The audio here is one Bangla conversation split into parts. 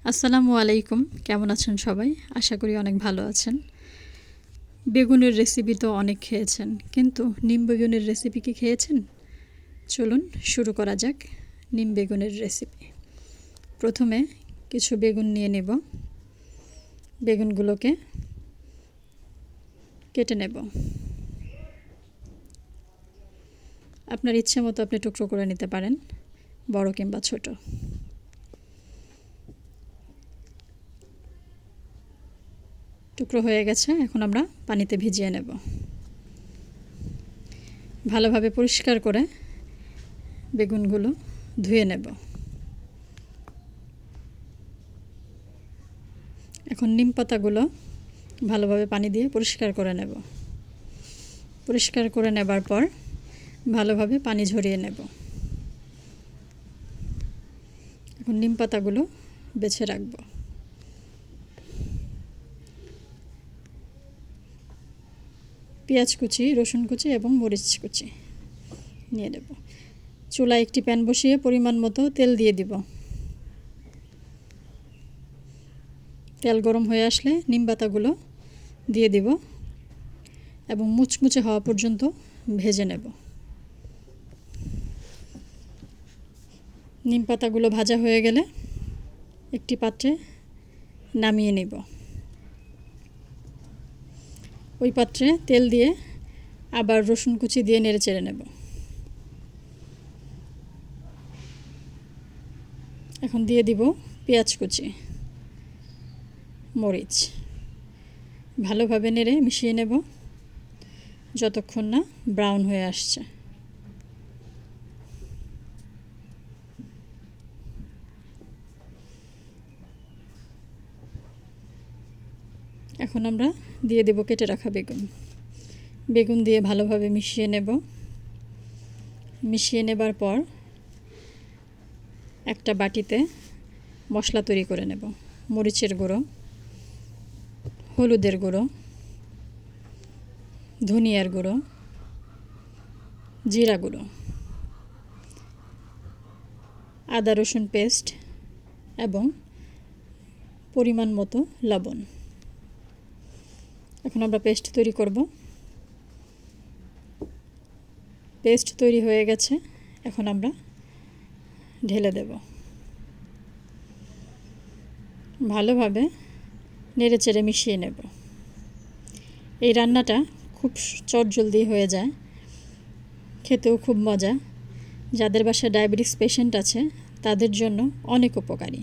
আসসালামু আলাইকুম, কেমন আছেন সবাই? আশা করি অনেক ভালো আছেন। বেগুনের রেসিপি তো অনেক খেয়েছেন, কিন্তু নিম বেগুনের রেসিপি কি খেয়েছেন? চলুন শুরু করা যাক নিম বেগুনের রেসিপি। প্রথমে কিছু বেগুন নিয়ে নেব। বেগুনগুলোকে কেটে নেব। আপনার ইচ্ছে মতো আপনি টুকরো করে নিতে পারেন, বড় কিংবা ছোট। টুকরো হয়ে গেছে, এখন আমরা পানিতে ভিজিয়ে নেব। ভালোভাবে পরিষ্কার করে বেগুনগুলো ধুয়ে নেব। এখন নিম পাতাগুলো ভালোভাবে পানি দিয়ে পরিষ্কার করে নেব। পরিষ্কার করে নেবার পর ভালোভাবে পানি ঝরিয়ে নেব। এখন নিম পাতাগুলো বেছে রাখব। পেঁয়াজ কুচি, রসুন কুচি এবং মরিচ কুচি নিয়ে নেব। চুলায় একটি প্যান বসিয়ে পরিমাণ মতো তেল দিয়ে দিব। তেল গরম হয়ে আসলে নিম পাতাগুলো দিয়ে দিব এবং মুচমুচে হওয়া পর্যন্ত ভেজে নেব। নিম পাতাগুলো ভাজা হয়ে গেলে একটি পাত্রে নামিয়ে নেব। ওই পাত্রে তেল দিয়ে আবার রসুন কুচি দিয়ে নেড়ে চেড়ে নেব। এখন দিয়ে দিব পেঁয়াজ কুচি, মরিচ। ভালোভাবে নেড়ে মিশিয়ে নেব যতক্ষণ না ব্রাউন হয়ে আসছে। এখন আমরা দিয়ে দেব কেটে রাখা বেগুন। বেগুন দিয়ে ভালোভাবে মিশিয়ে নেব। মিশিয়ে নেবার পর একটা বাটিতে মশলা তৈরি করে নেব। মরিচের গুঁড়ো, হলুদের গুঁড়ো, ধনিয়ার গুঁড়ো, জিরা গুঁড়ো, আদা রসুন পেস্ট এবং পরিমাণ মতো লবণ। এখন আমরা পেস্ট তৈরি করব। পেস্ট তৈরি হয়ে গেছে, এখন আমরা ঢেলে দেব। ভালোভাবে নেড়েচেড়ে মিশিয়ে নেব। এই রান্নাটা খুব চটজলদি হয়ে যায়, খেতেও খুব মজা। যাদের বাসায় ডায়াবেটিস পেশেন্ট আছে তাদের জন্য অনেক উপকারী।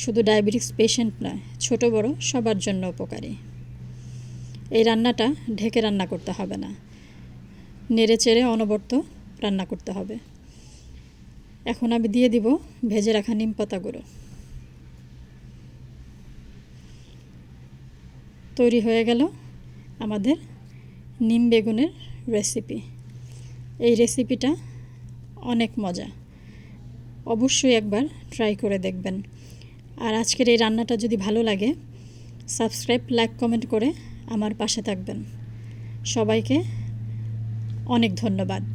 শুধু ডায়াবেটিস পেশেন্ট নয়, ছোট বড় সবার জন্য উপকারী। এই রান্নাটা ঢেকে রান্না করতে হবে না, নেড়ে চেড়ে অনবরত রান্না করতে হবে। এখন আমি দিয়ে দিব ভেজে রাখা নিম পাতাগুলো। তৈরি হয়ে গেল আমাদের নিম বেগুনের রেসিপি। এই রেসিপিটা অনেক মজা, অবশ্যই একবার ট্রাই করে দেখবেন। আর আজকের এই রান্নাটা যদি ভালো লাগে, সাবস্ক্রাইব, লাইক, কমেন্ট করে আমার পাশে থাকবেন। সবাইকে অনেক ধন্যবাদ।